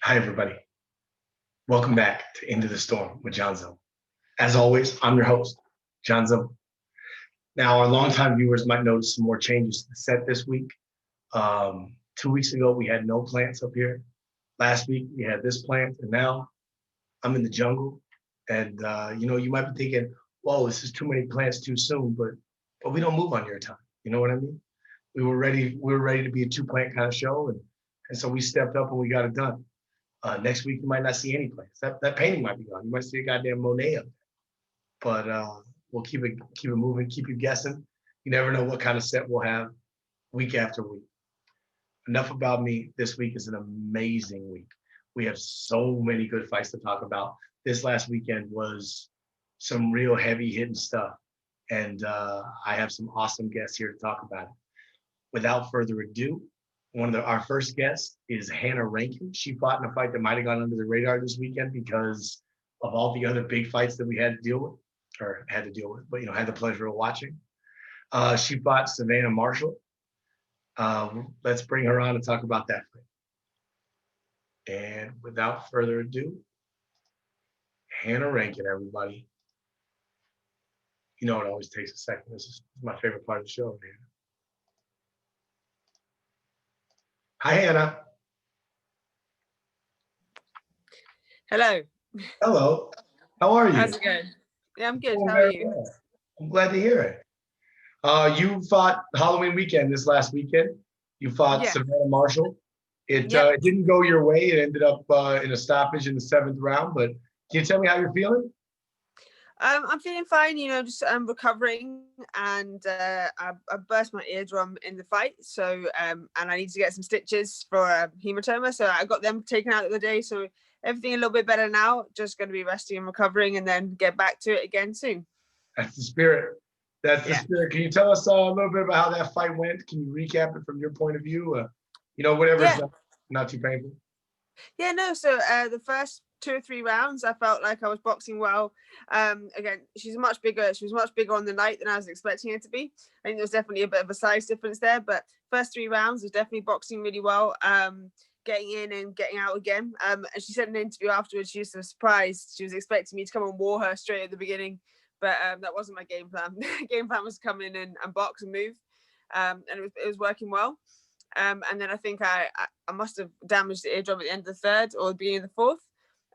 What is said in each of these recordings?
Hi, everybody. Welcome back to Into the Storm with John Zemel. As always, I'm your host, John Zemel. Now, our longtime viewers might notice some more changes to the set this week. 2 weeks ago, we had no plants up here. Last week, we had this plant, and now I'm in the jungle. And you might be thinking, "Whoa, this is too many plants too soon," but we don't move on your time. You know what I mean? We were ready to be a two-plant kind of show, and so we stepped up and we got it done. Next week, you might not see any plants. That painting might be gone. You might see a goddamn Monet up there. But we'll keep it moving, keep you guessing. You never know what kind of set we'll have week after week. Enough about me. This week is an amazing week. We have so many good fights to talk about. This last weekend was some real heavy hitting stuff. And I have some awesome guests here to talk about it. Without further ado, our first guests is Hannah Rankin. She fought in a fight that might have gone under the radar this weekend because of all the other big fights that we had to deal with, but had the pleasure of watching. She fought Savannah Marshall. Let's bring her on and talk about that fight. And without further ado, Hannah Rankin, everybody. You know, it always takes a second. This is my favorite part of the show, man. Hi, Hannah. Hello. Hello. How are you? How's it going? Yeah, I'm good. How are you? Well. I'm glad to hear it. You fought Halloween weekend this last weekend. You fought Savannah Marshall. It didn't go your way. It ended up in a stoppage in the 7th round. But can you tell me how you're feeling? I'm feeling fine. Just recovering, and I burst my eardrum in the fight. So and I need to get some stitches for a hematoma. So I got them taken out the other day. So everything a little bit better now. Just going to be resting and recovering, and then get back to it again soon. That's the spirit. That's the spirit. Can you tell us a little bit about how that fight went? Can you recap it from your point of view? Whatever's not too painful. Yeah, no. So the first 2 or 3 rounds, I felt like I was boxing well. Again, she was much bigger on the night than I was expecting her to be. I think there was definitely a bit of a size difference there, but first 3 rounds was definitely boxing really well. Getting in and getting out again. And she said in an interview afterwards, she was surprised. She was expecting me to come and war her straight at the beginning, but that wasn't my game plan. Game plan was to come in and box and move, and it was working well. And then I think I must have damaged the eardrum at the end of the 3rd or the beginning of the 4th.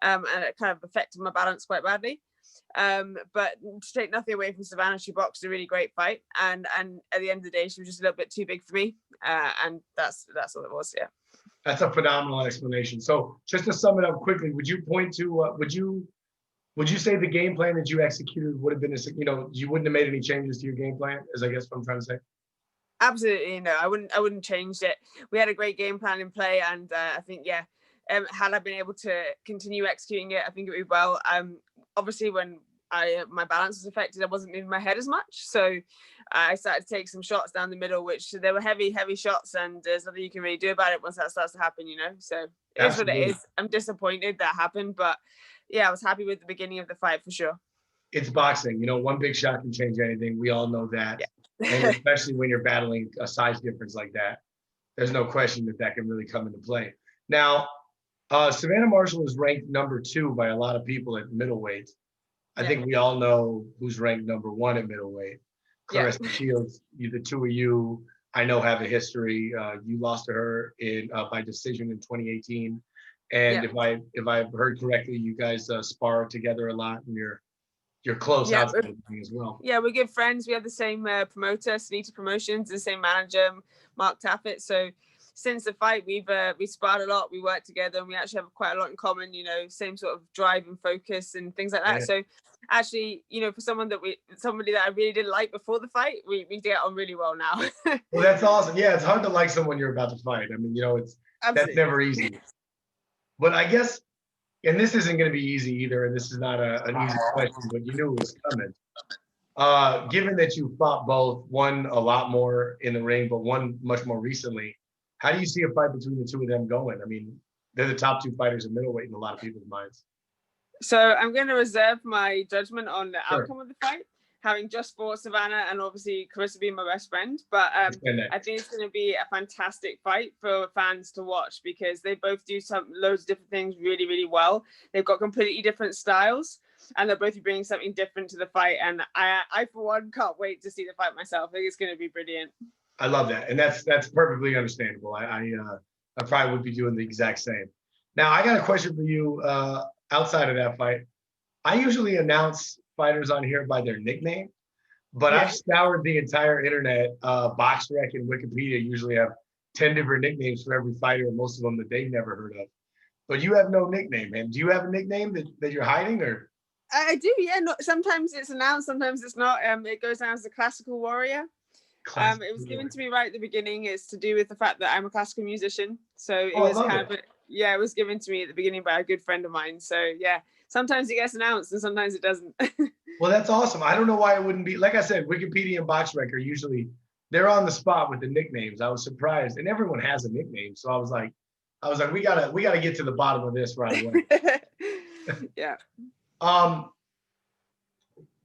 And it kind of affected my balance quite badly. But to take nothing away from Savannah, she boxed a really great fight. And at the end of the day, she was just a little bit too big for me. And that's all it was, yeah. That's a phenomenal explanation. So just to sum it up quickly, would you point to, would you say the game plan that you executed would have been, you wouldn't have made any changes to your game plan, is I guess what I'm trying to say? Absolutely, no, I wouldn't change it. We had a great game plan in play, and I think, had I been able to continue executing it, I think it would be well. Obviously, when my balance was affected, I wasn't in my head as much, so I started to take some shots down the middle, which they were heavy shots, and there's nothing you can really do about it once that starts to happen, So it is what it is. I'm disappointed that happened, but yeah, I was happy with the beginning of the fight for sure. It's boxing, one big shot can change anything. We all know that. Yeah. And especially when you're battling a size difference like that, there's no question that can really come into play. Now, Savannah Marshall is ranked number 2 by a lot of people at middleweight. I think we all know who's ranked number 1 at middleweight. Clarissa Shields, the two of you, I know, have a history. You lost to her by decision in 2018. And if I've heard correctly, you guys spar together a lot, and you're close outside of me as well. Yeah, we're good friends. We have the same promoter, Sunita Promotions, the same manager, Mark Taffet. So since the fight, we've sparred a lot. We work together, and we actually have quite a lot in common. Same sort of drive and focus and things like that. Yeah. So actually, for somebody that I really didn't like before the fight, we get on really well now. Well, that's awesome. Yeah, it's hard to like someone you're about to fight. I mean, that's never easy. But I guess, and this isn't going to be easy either, and this is not an easy question, but you knew it was coming. Given that you fought both, one a lot more in the ring, but one much more recently, how do you see a fight between the two of them going? I mean, they're the top 2 fighters in middleweight in a lot of people's minds. So I'm going to reserve my judgment on the outcome of the fight. having just fought Savannah and obviously Carissa being my best friend. But I think it's going to be a fantastic fight for fans to watch because they both do loads of different things really, really well. They've got completely different styles and they're both bringing something different to the fight. And I for one, can't wait to see the fight myself. I think it's going to be brilliant. I love that. And that's perfectly understandable. I probably would be doing the exact same. Now, I got a question for you outside of that fight. I usually announce fighters on here by their nickname, but I've scoured the entire internet. BoxRec and Wikipedia usually have 10 different nicknames for every fighter, and most of them that they've never heard of. But you have no nickname, man. Do you have a nickname that you're hiding, or? I do, yeah. Sometimes it's announced, sometimes it's not. It goes down as the Classical Warrior. It was given to me right at the beginning. It's to do with the fact that I'm a classical musician. So it was kind of, it was given to me at the beginning by a good friend of mine. So yeah, sometimes it gets announced and sometimes it doesn't. Well, that's awesome. I don't know why it wouldn't be. Like I said, Wikipedia and BoxRec are usually, they're on the spot with the nicknames. I was surprised, and everyone has a nickname. So I was like, we gotta get to the bottom of this right away. Yeah.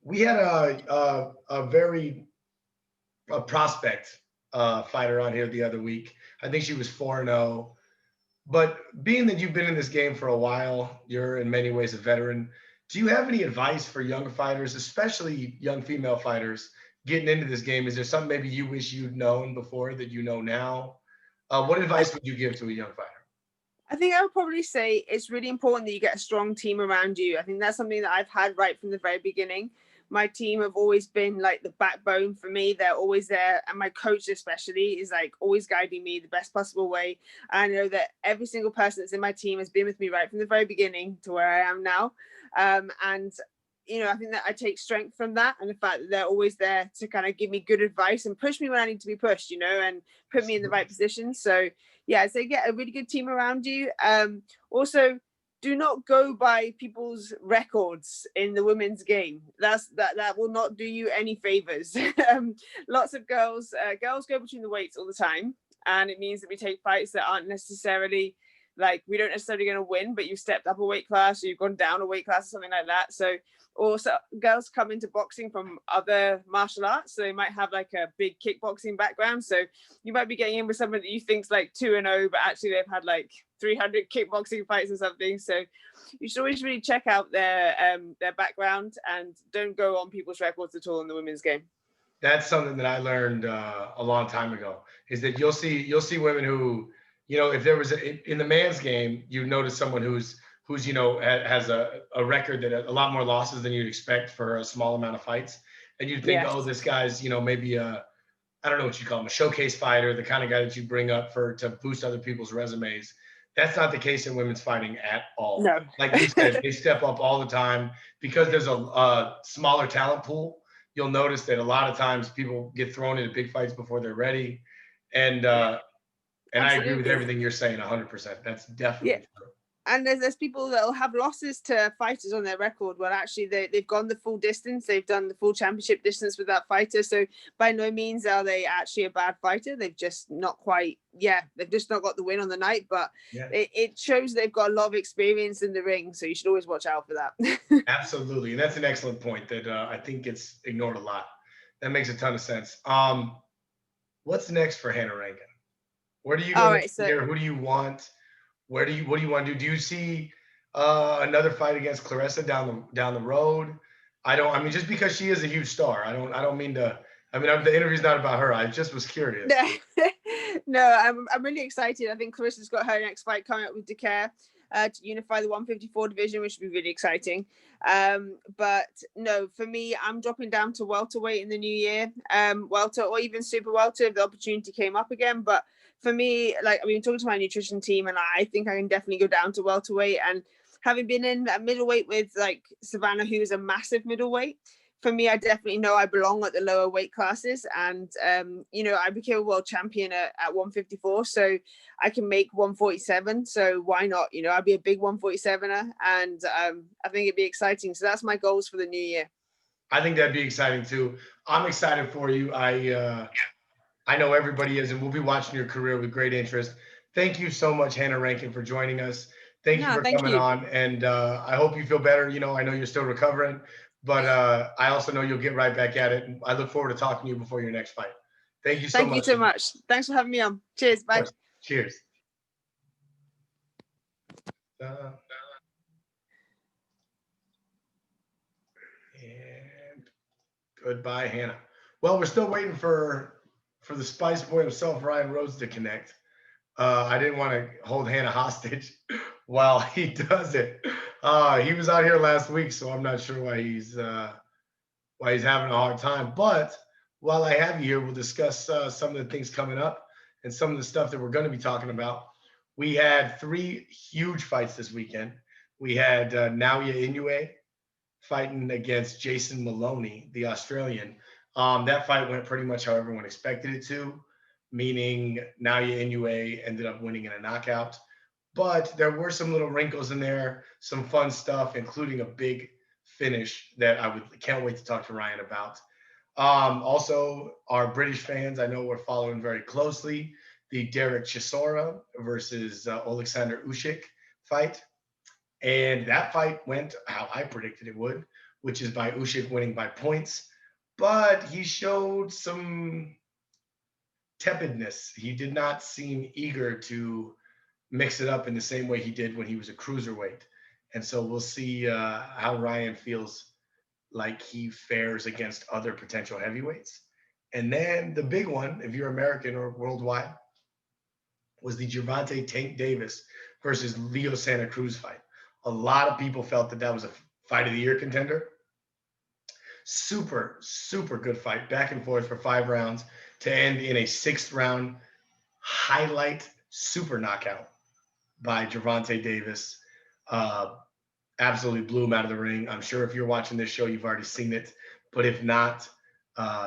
We had a prospect fighter on here the other week. I think she was 4-0. But being that you've been in this game for a while, you're in many ways a veteran. Do you have any advice for young fighters, especially young female fighters, getting into this game? Is there something maybe you wish you'd known before that you know now? What advice would you give to a young fighter? I think I would probably say it's really important that you get a strong team around you. I think that's something that I've had right from the very beginning. My team have always been like the backbone for me. They're always there. And my coach especially is like always guiding me the best possible way. I know that every single person that's in my team has been with me right from the very beginning to where I am now. And I think that I take strength from that and the fact that they're always there to kind of give me good advice and push me when I need to be pushed, and put me in the right position. So yeah, so get a really good team around you. Also, do not go by people's records in the women's game. That will not do you any favors. Lots of girls go between the weights all the time, and it means that we take fights that aren't necessarily like we don't necessarily going to win, but you've stepped up a weight class or you've gone down a weight class or something like that. So also girls come into boxing from other martial arts, so they might have like a big kickboxing background, so you might be getting in with someone that you think's like 2-0, but actually they've had like 300 kickboxing fights or something. So you should always really check out their background and don't go on people's records at all in the women's game. That's something that I learned a long time ago, is that you'll see women who, if there was in the man's game, you notice someone who's has a record that a lot more losses than you'd expect for a small amount of fights. And you think, oh, this guy's, maybe I don't know what you call him, a showcase fighter, the kind of guy that you bring up to boost other people's resumes. That's not the case in women's fighting at all. No. Like you said, they step up all the time because there's a smaller talent pool. You'll notice that a lot of times people get thrown into big fights before they're ready. And I agree with everything you're saying 100%. That's definitely true. And there's people that will have losses to fighters on their record when actually they've gone the full distance. They've done the full championship distance with that fighter. So by no means are they actually a bad fighter. They've just not quite, they've just not got the win on the night. But it shows they've got a lot of experience in the ring. So you should always watch out for that. Absolutely. And that's an excellent point that I think gets ignored a lot. That makes a ton of sense. What's next for Hannah Rankin? Where do you go next year? Who do you want? What do you want to do? Do you see another fight against Clarissa down the road? Just because she is a huge star. I don't mean to. The interview's not about her. I just was curious. No, I'm really excited. I think Clarissa's got her next fight coming up with Decare to unify the 154 division, which would be really exciting. But no, for me, I'm dropping down to welterweight in the new year. Welter or even super welter if the opportunity came up again. But for me, talking to my nutrition team, and I think I can definitely go down to welterweight. And having been in that middleweight with like Savannah, who is a massive middleweight, for me, I definitely know I belong at the lower weight classes. And, I became a world champion at 154, so I can make 147. So why not? I'll be a big 147er, and I think it'd be exciting. So that's my goals for the new year. I think that'd be exciting too. I'm excited for you. I know everybody is, and we'll be watching your career with great interest. Thank you so much, Hannah Rankin, for joining us. Thank you for coming on, and I hope you feel better. I know you're still recovering, But I also know you'll get right back at it. And I look forward to talking to you before your next fight. Thank you so Thank you much. so much. Thanks for having me on. Cheers. Of Bye. course. Cheers. Uh, and goodbye, Hannah. Well, we're still waiting for the Spice Boy himself, Ryan Rhodes, to connect. I didn't want to hold Hannah hostage while he does it. He was out here last week, so I'm not sure why he's having a hard time. But while I have you here, we'll discuss some of the things coming up and some of the stuff that we're going to be talking about. We had three huge fights this weekend. We had Naoya Inoue fighting against Jason Maloney, the Australian. That fight went pretty much how everyone expected it to, meaning Naoya Inoue ended up winning in a knockout. But there were some little wrinkles in there, some fun stuff, including a big finish that can't wait to talk to Ryan about. Also, our British fans, I know we're following very closely the Derek Chisora versus Alexander Usyk fight. And that fight went how I predicted it would, which is by Usyk winning by points. But he showed some tepidness. He did not seem eager to mix it up in the same way he did when he was a cruiserweight. And so we'll see how Ryan feels like he fares against other potential heavyweights. And then the big one, if you're American or worldwide, was the Gervonta Tank Davis versus Leo Santa Cruz fight. A lot of people felt that was a fight of the year contender. Super, super good fight, back and forth for 5 rounds to end in a 6th round highlight super knockout by Gervonta Davis. Absolutely blew him out of the ring. I'm sure if you're watching this show, you've already seen it. But if not,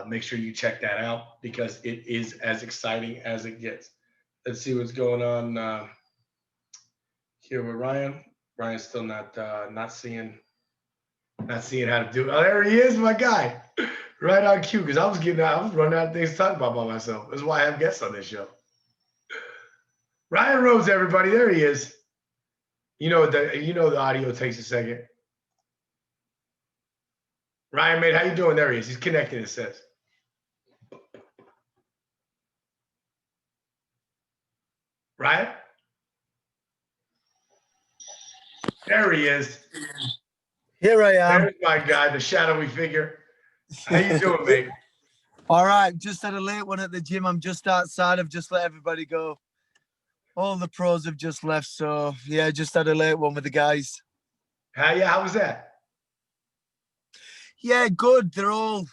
make sure you check that out because it is as exciting as it gets. Let's see what's going on here with Ryan. Ryan's still not seeing how to do it. Oh, there he is, my guy. Right on cue, because I was running out of things to talk about by myself. That's why I have guests on this show. Ryan Rhodes, everybody, there he is. You know the audio takes a second. Ryan, mate, how you doing? There he is. He's connecting, it says. Ryan? There he is. Here I am. There's my guy, the shadowy figure. How you doing, mate? All right, just had a late one at the gym. I'm just outside. I've just let everybody go. All the pros have just left, so yeah, just had a late one with the guys. How was that? Yeah, good. They're all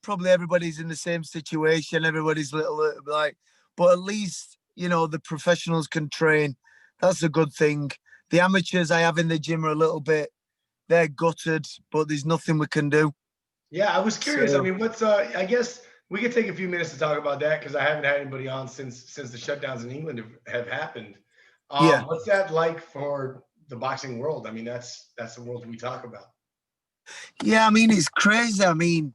probably everybody's in the same situation. Everybody's little like, but at least the professionals can train. That's a good thing. The amateurs I have in the gym are a little bit. They're gutted, but there's nothing we can do. Yeah, I was curious. So, I mean, what's I guess we could take a few minutes to talk about that because I haven't had anybody on since the shutdowns in England have happened. yeah. What's that like for the boxing world? I mean, that's the world we talk about. Yeah, I mean, it's crazy. I mean,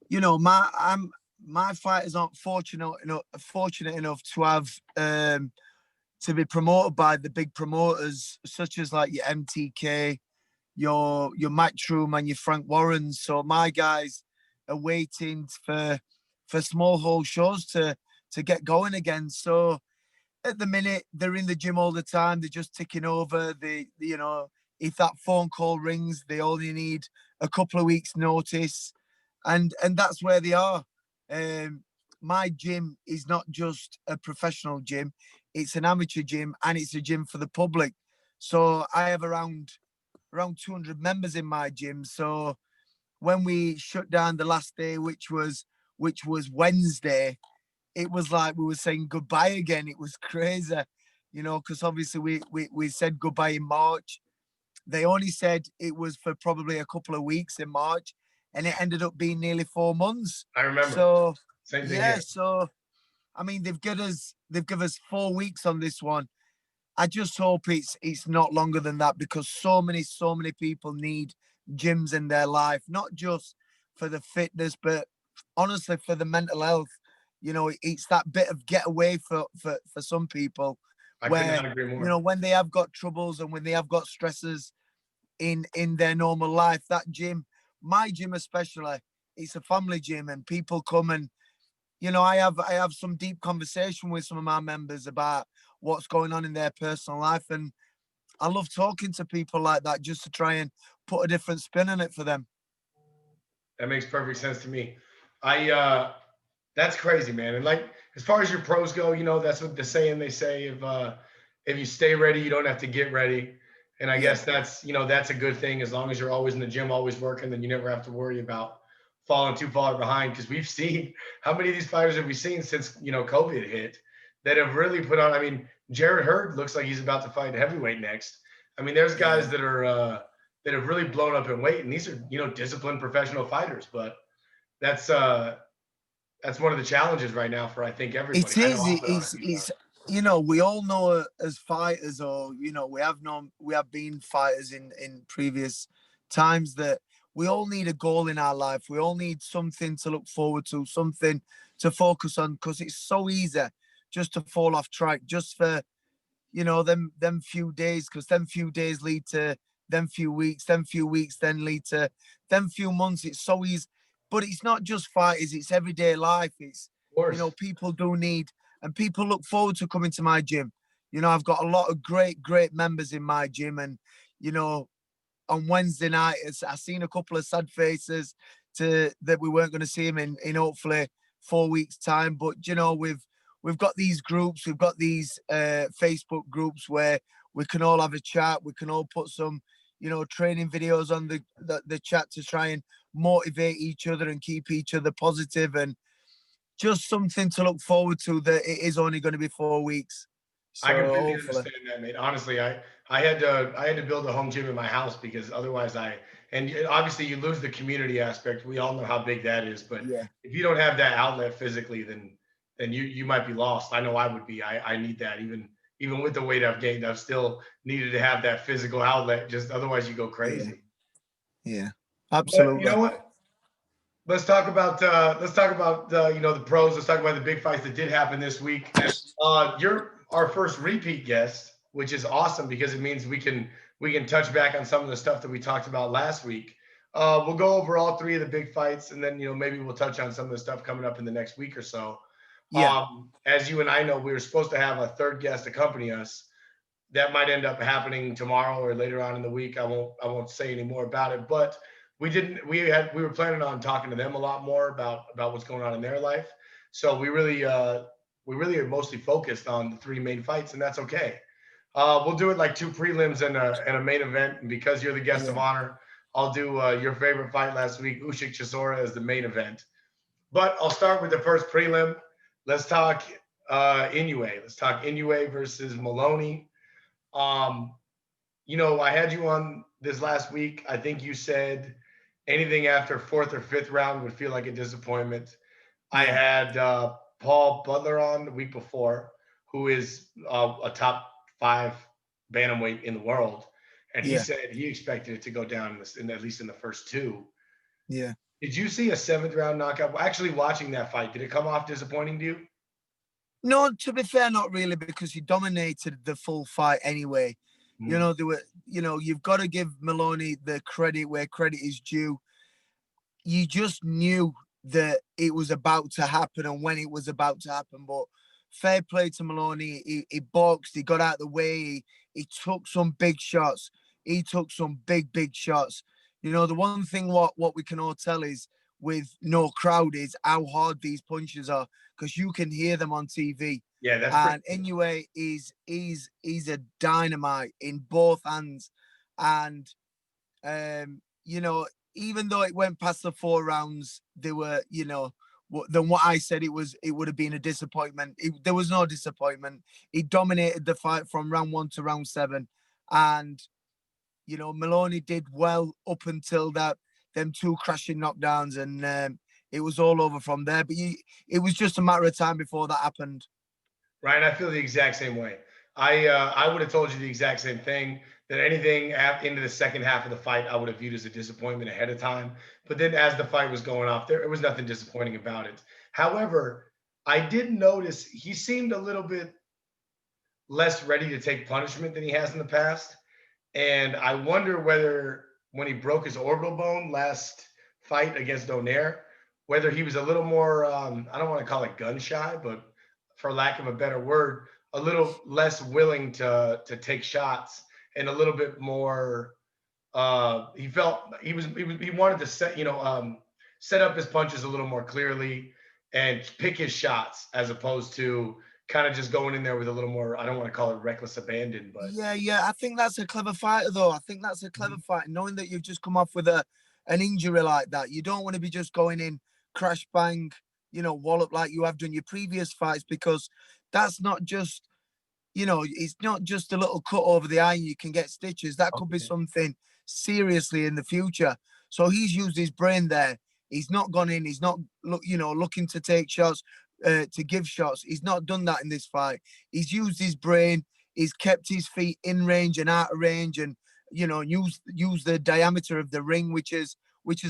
my fighters aren't fortunate enough to have to be promoted by the big promoters such as like your MTK, your Mike Truman and your Frank Warren. So my guys are waiting for small hole shows to get going again. So at the minute they're in the gym all the time. They're just ticking over. If that phone call rings, they only need a couple of weeks notice, and that's where they are. My gym is not just a professional gym; it's an amateur gym, and it's a gym for the public. So I have around 200 members in my gym. So when we shut down the last day, which was Wednesday, it was like we were saying goodbye again. It was crazy, because obviously we said goodbye in March. They only said it was for probably a couple of weeks in March, and it ended up being nearly 4 months. I remember. So Same thing yeah, here. so I mean they've given us 4 weeks on this one. I just hope it's not longer than that because so many people need gyms in their life, not just for the fitness, but honestly for the mental health. It's that bit of getaway for some people I could where, not agree more. when they have got troubles and when they have got stresses in their normal life, that gym my gym especially, it's a family gym, and people come and, I have some deep conversation with some of my members about what's going on in their personal life, and I love talking to people like that just to try and put a different spin on it for them. That makes perfect sense to me. That's crazy, man. And like as far as your pros go, that's what the saying they say, if you stay ready, you don't have to get ready. And I Yeah. guess that's a good thing. As long as you're always in the gym, always working, then you never have to worry about falling too far behind. Because we've seen how many of these fighters have we seen since COVID hit that have really put on. I mean, Jared Hurd looks like he's about to fight heavyweight next. I mean, there's guys Yeah. that have really blown up in weight, and these are disciplined professional fighters. But that's one of the challenges right now for I think everybody. It I know is. I'll put on a few It's pounds. we all know as fighters, or we have been fighters in previous times, that we all need a goal in our life. We all need something to look forward to, something to focus on, because it's so easy just to fall off track, just for them few days, because them few days lead to them few weeks then lead to them few months. It's so easy, but it's not just fighters, it's everyday life. It's Of course. people do need, and people look forward to coming to my gym. I've got a lot of great members in my gym, and on Wednesday night I seen a couple of sad faces that we weren't going to see him in hopefully 4 weeks time. But we've got these groups, we've got these Facebook groups where we can all have a chat, we can all put some training videos on the chat to try and motivate each other and keep each other positive, and just something to look forward to, that it is only going to be 4 weeks. I So completely hopefully. understand that, mate. Honestly, I had to build a home gym in my house because otherwise and obviously you lose the community aspect. We all know how big that is, but Yeah. if you don't have that outlet physically, then you might be lost. I know I would be. I need that even with the weight I've gained. I've still needed to have that physical outlet. Just otherwise you go Yeah. crazy. Yeah. But you Absolutely. know what? Let's talk about the pros. Let's talk about the big fights that did happen this week. You're our first repeat guest, which is awesome because it means we can touch back on some of the stuff that we talked about last week. We'll go over all three of the big fights, and then maybe we'll touch on some of the stuff coming up in the next week or so. Yeah. As you and I know, we were supposed to have a third guest accompany us. That might end up happening tomorrow or later on in the week. I won't say any more about it, but we didn't we were planning on talking to them a lot more about what's going on in their life. So we really are mostly focused on the three main fights, and that's okay. We'll do it like two prelims and a main event. And because you're the guest of Yeah. honor, I'll do your favorite fight last week, Usyk Chisora, as the main event. But I'll start with the first prelim. Let's talk Inoue. Let's talk Inoue versus Maloney. Um, I had you on this last week. I think you said anything after fourth or fifth round would feel like a disappointment. I Yeah. had Paul Butler on the week before, who is a top five bantamweight in the world, and he Yeah. said he expected it to go down at least in the first two. Yeah. Did you see a seventh round knockout? Actually, watching that fight, did it come off disappointing to you? No, to be fair, not really, because he dominated the full fight anyway. Mm. There were, you've got to give Maloney the credit where credit is due. You just knew that it was about to happen and when it was about to happen. But fair play to Maloney. He boxed, he got out of the way, he took some big shots. He took some big shots. The one thing what we can all tell is, with no crowd, is how hard these punches are, because you can hear them on TV. Yeah, that's pretty. And Inoue is a dynamite in both hands. And even though it went past the 4 rounds, they were, than what I said, it would have been a disappointment. There was no disappointment. He dominated the fight from round 1 to round 7, and Maloney did well up until them two crashing knockdowns, and it was all over from there. But it was just a matter of time before that happened. Ryan, I feel the exact same way. I would have told you the exact same thing. That anything into the second half of the fight, I would have viewed as a disappointment ahead of time. But then, as the fight was going off, there was nothing disappointing about it. However, I did notice he seemed a little bit less ready to take punishment than he has in the past. And I wonder whether when he broke his orbital bone last fight against Donaire, whether he was a little more, I don't want to call it gun shy, but for lack of a better word, a little less willing to take shots and a little bit more. He felt he wanted to set up his punches a little more clearly and pick his shots as opposed to kind of just going in there with a little more. I don't want to call it reckless abandon, but Yeah. I think that's a clever fighter, though. I think that's a clever fighter, knowing that you've just come off with an injury like that. You don't want to be just going in crash bang, wallop like you have done your previous fights, because that's not just, it's not just a little cut over the eye and you can get stitches. That could be something seriously in the future. So he's used his brain there. He's not gone in. He's not looking to take shots, to give shots. He's not done that in this fight. He's used his brain. He's kept his feet in range and out of range, and use the diameter of the ring, which is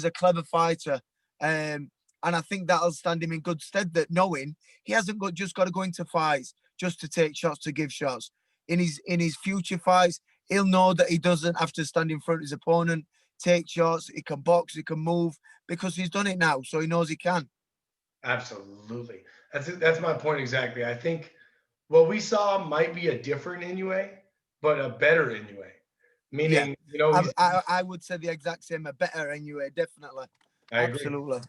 a clever fighter. And I think that'll stand him in good stead, that knowing he hasn't just got to go into fights just to take shots, to give shots. In his future fights, he'll know that he doesn't have to stand in front of his opponent, take shots. He can box, he can move, because he's done it now, so he knows he can. absolutely. That's my point exactly. I think what we saw might be a different Inoue, but a better Inoue. Meaning, I would say the exact same, a better anyway, definitely. I agree. Absolutely.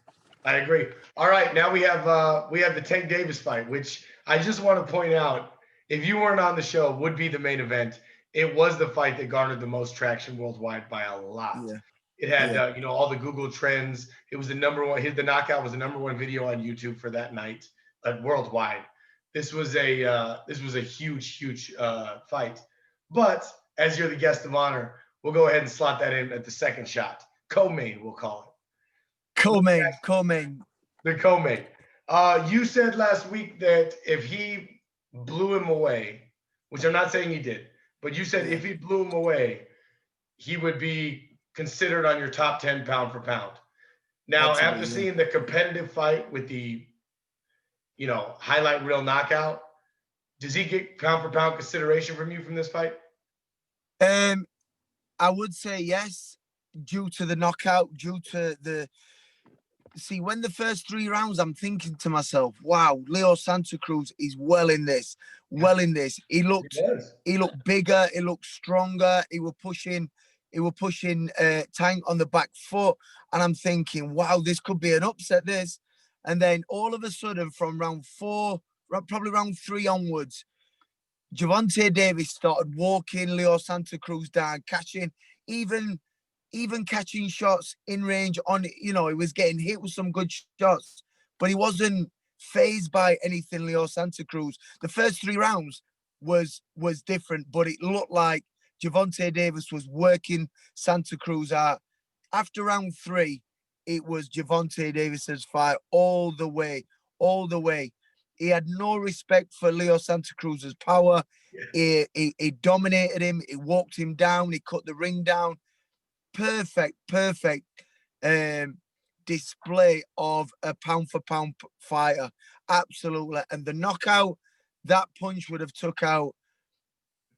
I agree. All right, now we have the Tank Davis fight, which I just want to point out, if you weren't on the show, would be the main event. It was the fight that garnered the most traction worldwide by a lot. Yeah. It had all the Google trends. It was the number one. The knockout was the number one video on YouTube for that night, worldwide. This was a huge fight. But as you're the guest of honor, we'll go ahead and slot that in at the second shot. Co-main, we'll call it. Co-main. The co-main. You said last week that if he blew him away, which I'm not saying he did, but you said if he blew him away, he would be considered on your top 10 pound for pound. Now, after seeing the competitive fight with the, highlight reel knockout, does he get pound for pound consideration from you from this fight? I would say yes, due to the knockout, when the first 3 rounds, I'm thinking to myself, wow, Leo Santa Cruz is well in this. He looked bigger, he looked stronger, he was pushing Tank on the back foot, and I'm thinking, wow, this could be an upset, this. And then all of a sudden, from round 4, probably round 3 onwards, Gervonta Davis started walking Leo Santa Cruz down, even catching shots in range on, he was getting hit with some good shots, but he wasn't phased by anything Leo Santa Cruz. The first 3 rounds was different, but it looked like Gervonta Davis was working Santa Cruz out. After round 3, it was Gervonta Davis's fight all the way. He had no respect for Leo Santa Cruz's power. He dominated him. He walked him down. He cut the ring down. Perfect display of a pound for pound fighter. Absolutely. And the knockout, that punch would have took out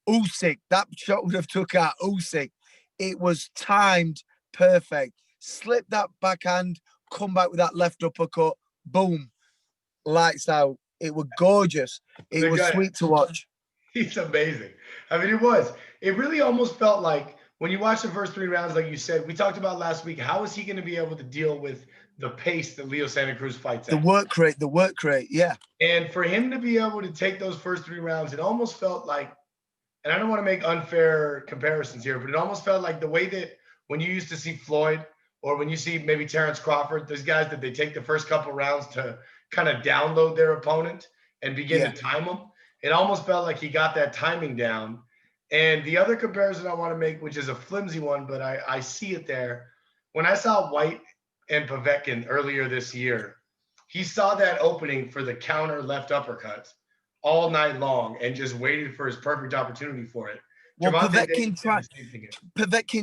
Usyk. That shot would have took out Usyk. It was timed perfect. Slip that backhand, come back with that left uppercut. Boom. Lights out. It was gorgeous. It was sweet to watch. He's amazing. I mean, it was. It really almost felt like when you watch the first 3 rounds, like you said, we talked about last week, how is he going to be able to deal with the pace that Leo Santa Cruz fights at? The work rate, yeah. And for him to be able to take those first 3 rounds, it almost felt like, and I don't want to make unfair comparisons here, but it almost felt like the way that when you used to see Floyd or when you see maybe Terrence Crawford, those guys that they take the first couple rounds to kind of download their opponent and begin to time them. It almost felt like he got that timing down. And the other comparison I want to make, which is a flimsy one, but I see it there. When I saw White and Povetkin earlier this year, he saw that opening for the counter left uppercut all night long and just waited for his perfect opportunity for it. Well, Povetkin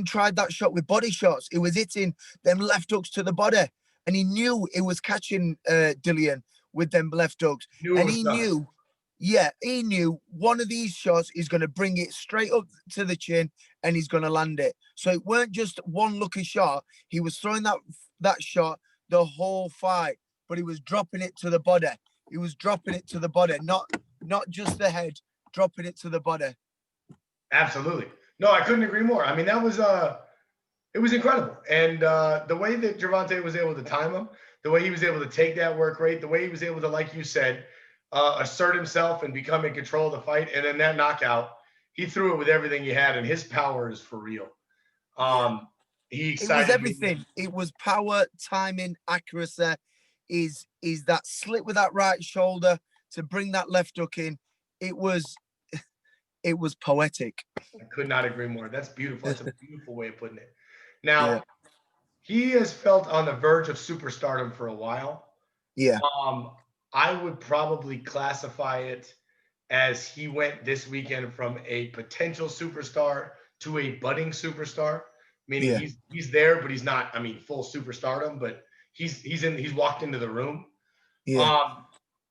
tried that shot with body shots. He was hitting them left hooks to the body, and he knew it was catching Dillian with them left hooks. And he knew, Yeah, he knew one of these shots is going to bring it straight up to the chin and he's going to land it. So it weren't just one lucky shot. He was throwing that shot the whole fight, but he was dropping it to the body. He was dropping it to the body, not just the head, dropping it to the body. Absolutely. No, I couldn't agree more. I mean, that was it was incredible. And the way that Gervonta was able to time him, the way he was able to take that work rate, the way he was able to, like you said, assert himself and become in control of the fight. And then that knockout, he threw it with everything he had, and his power is for real. He It was excited me. everything. It was power, timing, accuracy. Is that slip with that right shoulder to bring that left hook in? It was poetic. I could not agree more. That's beautiful. That's a beautiful way of putting it. Now, Yeah. he has felt on the verge of superstardom for a while. Yeah. I would probably classify it as he went this weekend from a potential superstar to a budding superstar, meaning Yeah. he's there, but he's not, I mean, full superstardom, but he's walked into the room. Yeah.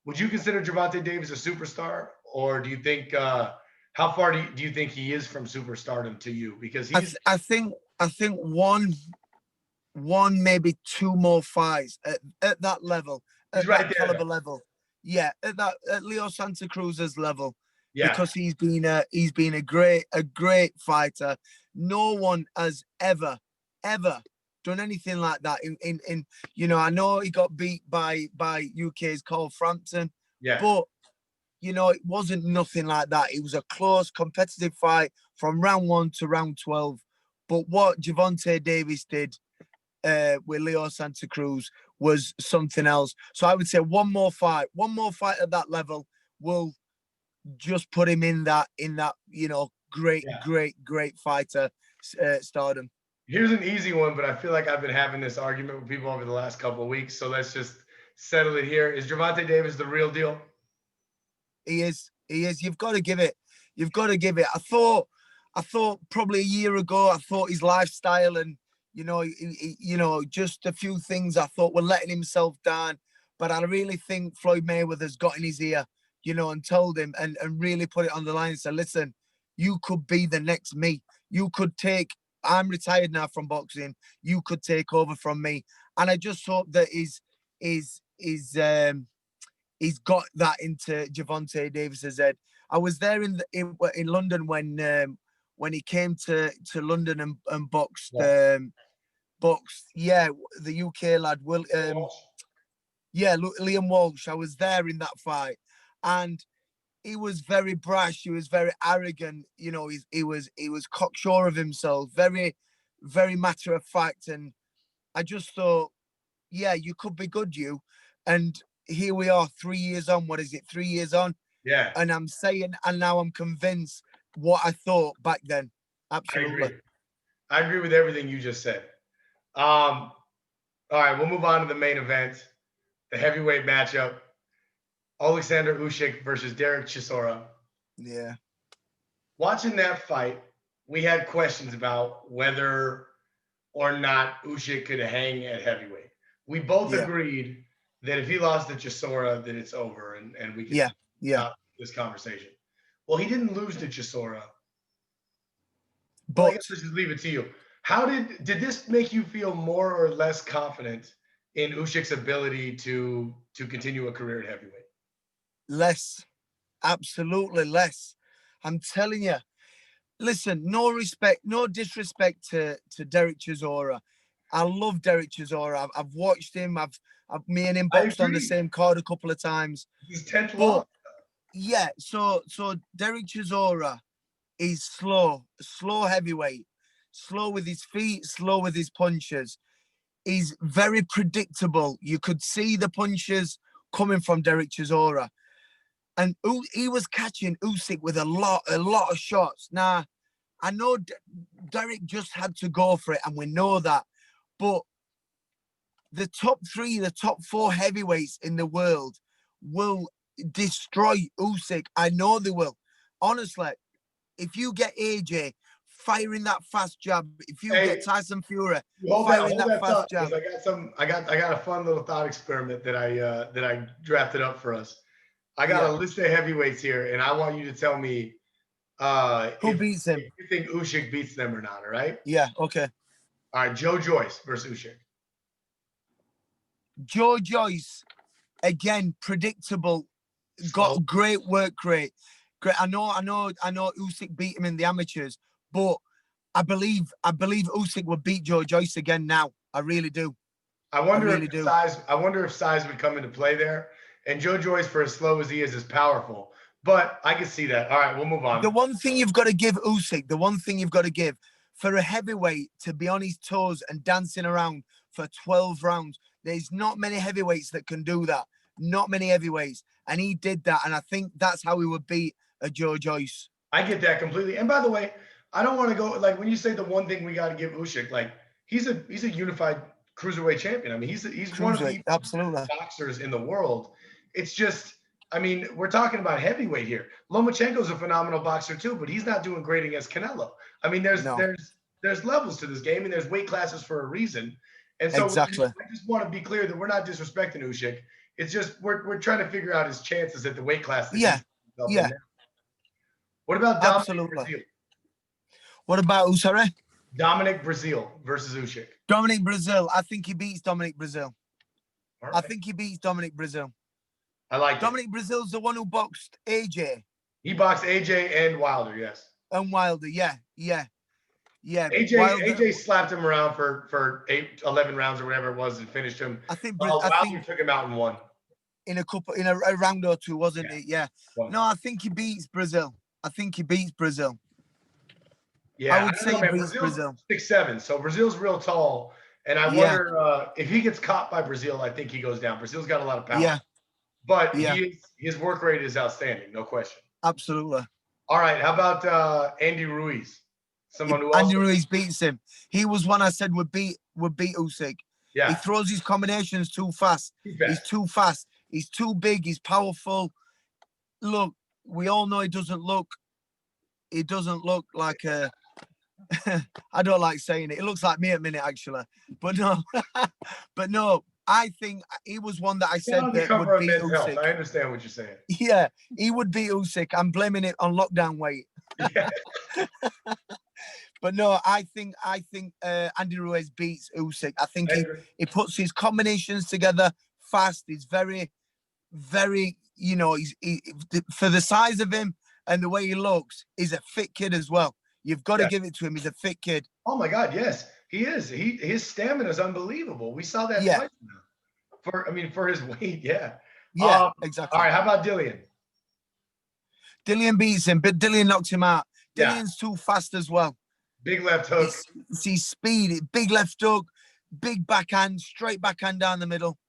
Would you consider Gervonta Davis a superstar, or do you think how far do you think he is from superstardom to you? Because he's I think one maybe two more fights at that level, he's at right that there. caliber level. Yeah, at Leo Santa Cruz's level. Yeah. Because he's been a great fighter. No one has ever done anything like that. In I know he got beat by UK's Cole Frampton, Yeah. but it wasn't nothing like that. It was a close, competitive fight from round 1 to round 12. But what Gervonta Davis did with Leo Santa Cruz was something else. So I would say one more fight at that level will just put him in that great fighter stardom. Here's an easy one, but I feel like I've been having this argument with people over the last couple of weeks. So let's just settle it here. Is Gervonta Davis the real deal? He is. You've got to give it. I thought probably a year ago, I thought his lifestyle and just a few things I thought were letting himself down. But I really think Floyd Mayweather's got in his ear, and told him and really put it on the line and said, listen, you could be the next me. You could I'm retired now from boxing. You could take over from me. And I just hope that he's got that into Gervonta Davis's head. I was there in London when he came to London and boxed. Yeah. The UK lad Liam Walsh. I was there in that fight, and he was very brash. He was very arrogant. He was cocksure of himself, very, very matter of fact. And I just thought, yeah, you could be good, you. And here we are 3 years on. What is it? 3 years on. Yeah. And I'm saying, and now I'm convinced what I thought back then. Absolutely. I agree with everything you just said. All right, we'll move on to the main event, the heavyweight matchup. Alexander Usyk versus Derek Chisora. Yeah. Watching that fight, we had questions about whether or not Usyk could hang at heavyweight. We both agreed that if he lost to Chisora, that it's over and we can stop this conversation. Well, he didn't lose to Chisora. But I guess let's just leave it to you. How did this make you feel more or less confident in Usyk's ability to continue a career at heavyweight? Less. Absolutely less. I'm telling you. Listen, no disrespect to Derek Chisora. I love Derek Chisora. I've watched him. Me and him boxed on the same card a couple of times. He's 10th long. Yeah, so Derek Chisora is slow heavyweight, slow with his feet, slow with his punches. He's very predictable. You could see the punches coming from Derek Chisora. And he was catching Usyk with a lot of shots. Now, I know Derek just had to go for it, and we know that. But the top 4 heavyweights in the world will destroy Usyk. I know they will. Honestly, if you get AJ firing that fast jab, if you get Tyson Fury firing that fast jab, I got a fun little thought experiment that I drafted up for us. I got a list of heavyweights here, and I want you to tell me Who beats him? if you think Usyk beats them or not. All right. Yeah. Okay. All right. Joe Joyce versus Usyk. Joe Joyce, again, predictable. Slow. Got great work rate. Great. I know Usyk beat him in the amateurs, but I believe Usyk will beat Joe Joyce again now. I really do. I wonder really if do. size would come into play there. And Joe Joyce, for as slow as he is powerful. But I can see that. All right, we'll move on. The one thing you've got to give Usyk, for a heavyweight to be on his toes and dancing around for 12 rounds, there's not many heavyweights that can do that. Not many heavyweights. And he did that. And I think that's how he would beat a Joe Joyce. I get that completely. And by the way, I don't want to go like when you say the one thing we got to give Usyk, like he's a unified cruiserweight champion. I mean, he's one of the absolutely boxers in the world. It's just, I mean, we're talking about heavyweight here. Lomachenko's a phenomenal boxer too, but he's not doing great against Canelo. I mean, there's levels to this game, and there's weight classes for a reason. And so exactly. I just want to be clear that we're not disrespecting Usyk. It's just we're trying to figure out his chances at the weight class. That What about Dominic Brazil? What about who, sorry? Dominic Brazil versus Usyk. Dominic Brazil. I think he beats Dominic Brazil. Right. I think he beats Dominic Brazil. I like Dominic Brazil's the one who boxed AJ. He boxed AJ and Wilder, yes. And Wilder, yeah. AJ slapped him around for 11 rounds or whatever it was and finished him. I think Wilder took him out in one. In a round or two, wasn't it? Yeah. No, I think he beats Brazil. Yeah, I would say he beats Brazil. 6'7", so Brazil's real tall. And I wonder if he gets caught by Brazil, I think he goes down. Brazil's got a lot of power. Yeah. But his work rate is outstanding, no question. Absolutely. All right, how about Andy Ruiz? Andy Ruiz beats him. He was one I said would beat Usyk. Yeah. He throws his combinations too fast. He's too fast. He's too big. He's powerful. Look, we all know he doesn't look like a I don't like saying it. It looks like me at a minute, actually. But no, I think he was one that I said that would beat Usyk. I understand what you're saying. Yeah, he would beat Usyk. I'm blaming it on lockdown weight. Yeah. But no, I think Andy Ruiz beats Usyk. I think he puts his combinations together fast. He's very, very, he's for the size of him and the way he looks, he's a fit kid as well. You've got to give it to him. He's a fit kid. Oh my God, yes, he is. His stamina is unbelievable. We saw that twice now. For his weight, yeah. Yeah, exactly. All right, how about Dillian? Dillian beats him, but Dillian knocks him out. Dillian's too fast as well. Big left hook. See speed, big left hook, big backhand, straight backhand down the middle.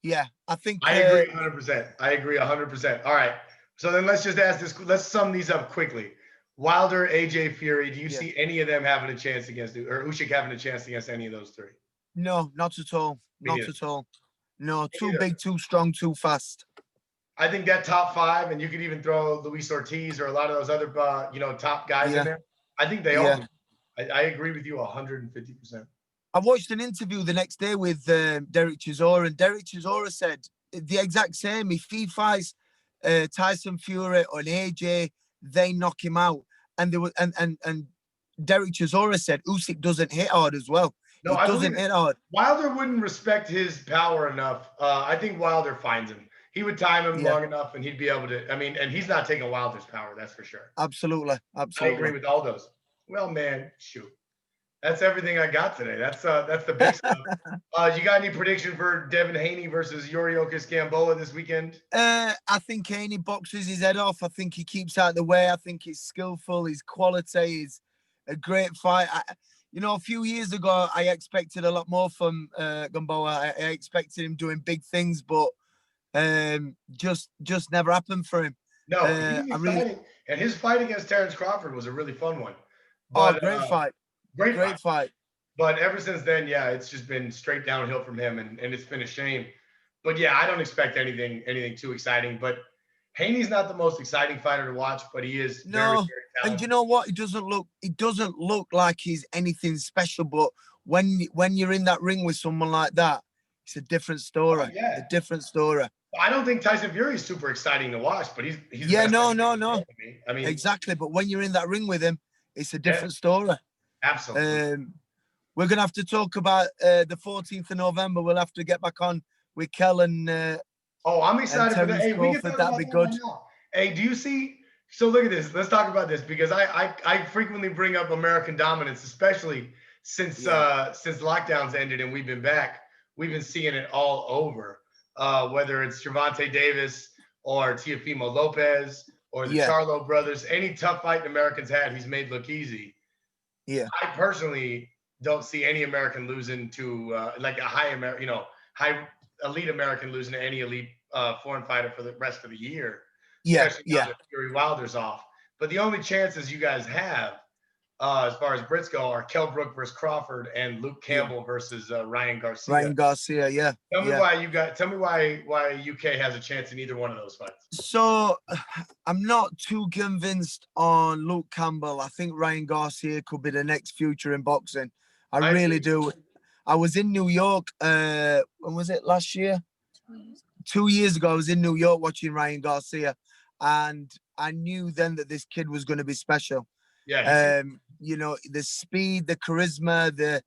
Yeah, I think I agree 100%. I agree 100%. All right. So then let's just ask this. Let's sum these up quickly. Wilder, AJ, Fury. Do you see any of them having a chance against, or Usyk having a chance against any of those three? No, not at all. Not at all. No, too big, too strong, too fast. I think that top five, and you could even throw Luis Ortiz or a lot of those other, top guys in there. I think they all. I agree with you 150%. I watched an interview the next day with Derek Chisora, and Derek Chisora said the exact same. If he fights Tyson Fury or AJ, they knock him out. And there was and Derek Chisora said Usyk doesn't hit hard as well. No, he doesn't hit hard. Wilder wouldn't respect his power enough. I think Wilder finds him. He would time him long enough, and he'd be able to. And he's not taking Wilder's power, that's for sure. Absolutely. I agree with all those. Well, man, shoot. That's everything I got today. That's the big stuff. You got any prediction for Devin Haney versus Yuriorkis Gamboa this weekend? I think Haney boxes his head off. I think he keeps out of the way. I think he's skillful. His quality is a great fight. A few years ago, I expected a lot more from Gamboa. I expected him doing big things, but just never happened for him. No, and his fight against Terrence Crawford was a really fun one. But, great fight. Great fight. But ever since then, it's just been straight downhill from him, and it's been a shame. But I don't expect anything too exciting. But Haney's not the most exciting fighter to watch, but he is very, very talented. And you know what? He doesn't look like he's anything special. But when you're in that ring with someone like that, it's a different story. Oh, yeah. A different story. I don't think Tyson Fury is super exciting to watch, but he's Yeah, the best no. to me. I mean, Exactly. But when you're in that ring with him, it's a different story. absolutely. We're gonna have to talk about the 14th of November. We'll have to get back on with Kel and I'm excited for that. Terence Hey, we can Crawford. talk That'd about be that good. right now. Hey, do you see? So look at this. Let's talk about this because I frequently bring up American dominance, especially since lockdowns ended and we've been back. We've been seeing it all over. Whether it's Gervonta Davis or Teofimo Lopez or the Yeah. Charlo brothers, any tough fight the Americans had, he's made look easy. Yeah. I personally don't see any American losing to like a high elite American losing to any elite foreign fighter for the rest of the year, Yeah. especially now Yeah. that Fury Wilder's off. But the only chances you guys have, as far as Brits go, are Kell Brook versus Crawford and Luke Campbell versus Ryan Garcia. Ryan Garcia. Yeah. Tell me why UK has a chance in either one of those fights. So I'm not too convinced on Luke Campbell. I think Ryan Garcia could be the next future in boxing. I really do. I was in New York. When was it? Last year? 2 years ago, I was in New York watching Ryan Garcia, and I knew then that this kid was going to be special. Yeah. You know, the speed, the charisma, the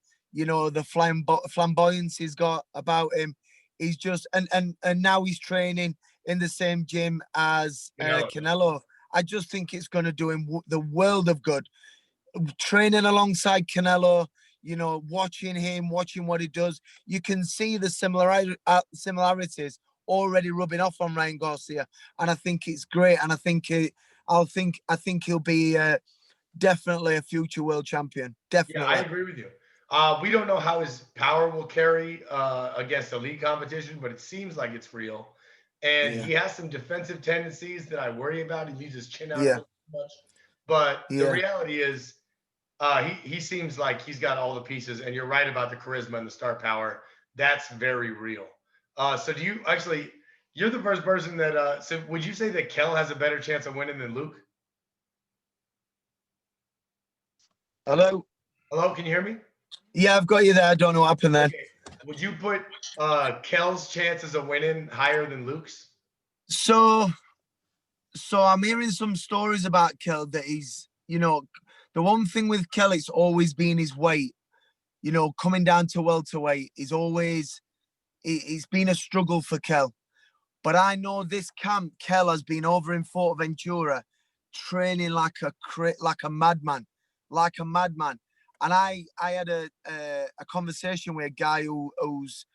flamboyance he's got about him. He's just and now he's training in the same gym as Canelo. I just think it's going to do him the world of good. Training alongside Canelo, watching him, watching what he does, you can see the similarities already rubbing off on Ryan Garcia, and I think it's great. And I think he'll be definitely a future world champion. Definitely. Yeah, I agree with you. We don't know how his power will carry against elite competition, but it seems like it's real. And he has some defensive tendencies that I worry about. He leaves his chin out a little too much. But the reality is, he seems like he's got all the pieces. And you're right about the charisma and the star power. That's very real. So do you actually? You're the first person that. So would you say that Kell has a better chance of winning than Luke? Hello, can you hear me? Yeah, I've got you there. I don't know what happened then. Okay. Would you put Kell's chances of winning higher than Luke's? So I'm hearing some stories about Kell that he's, the one thing with Kell, it's always been his weight. Coming down to welterweight is always, it's been a struggle for Kell. But I know this camp, Kell has been over in Ventura, training like a madman. And I had a conversation with a guy who's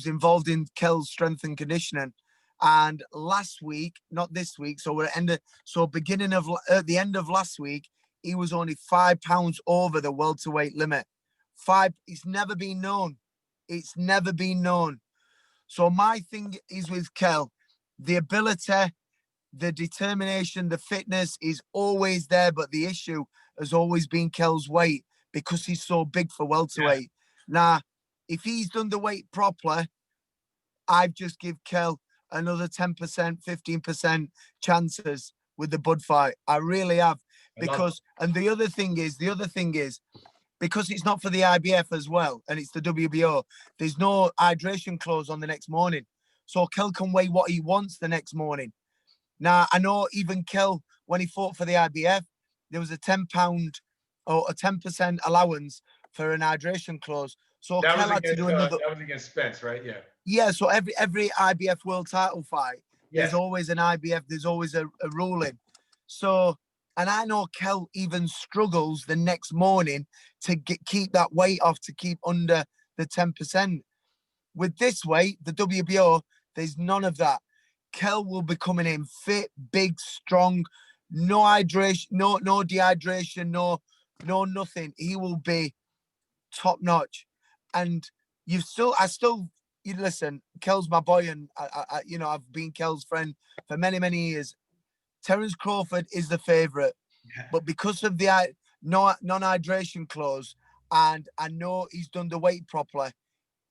involved in Kell's strength and conditioning. And last week, not this week, so at the end of last week, he was only 5 pounds over the welterweight limit. It's never been known. It's never been known. So my thing is with Kell, the ability, the determination, the fitness is always there, but the issue has always been Kell's weight because he's so big for welterweight. Now, if he's done the weight properly, I've just give Kell another 10%, 15% chances with the Bud fight. I really have. And the other thing is, because it's not for the IBF as well, and it's the WBO, there's no hydration clause on the next morning. So Kell can weigh what he wants the next morning. Now, I know even Kell, when he fought for the IBF, there was a £10 or a 10% allowance for an hydration clause. So that Kell had to do another. That was against Spence, right? Yeah. Yeah, so every IBF world title fight, there's always an IBF, there's always a ruling. So, and I know Kell even struggles the next morning to keep that weight off, to keep under the 10%. With this weight, the WBO, there's none of that. Kell will be coming in fit, big, strong, no hydration, no dehydration, no nothing. He will be top notch. And you listen, Kell's my boy, and I've been Kell's friend for many, many years. Terence Crawford is the favorite, but because of the non-hydration clause, and I know he's done the weight properly,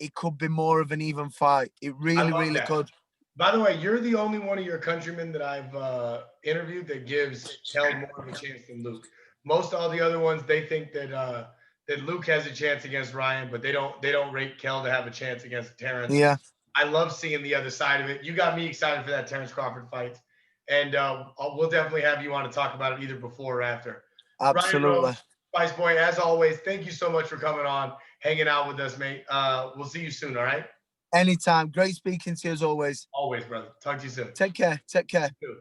it could be more of an even fight. It really could. By the way, you're the only one of your countrymen that I've interviewed that gives Kell more of a chance than Luke. Most all the other ones, they think that Luke has a chance against Ryan, but they don't rate Kell to have a chance against Terence. Yeah. I love seeing the other side of it. You got me excited for that Terrence Crawford fight. And we'll definitely have you on to talk about it either before or after. Ryan Absolutely. Rhodes, Spice Boy, as always, thank you so much for coming on, hanging out with us, mate. We'll see you soon, all right? Anytime. Great speaking to you as always. Always, brother. Talk to you soon. Take care. Take care. Dude.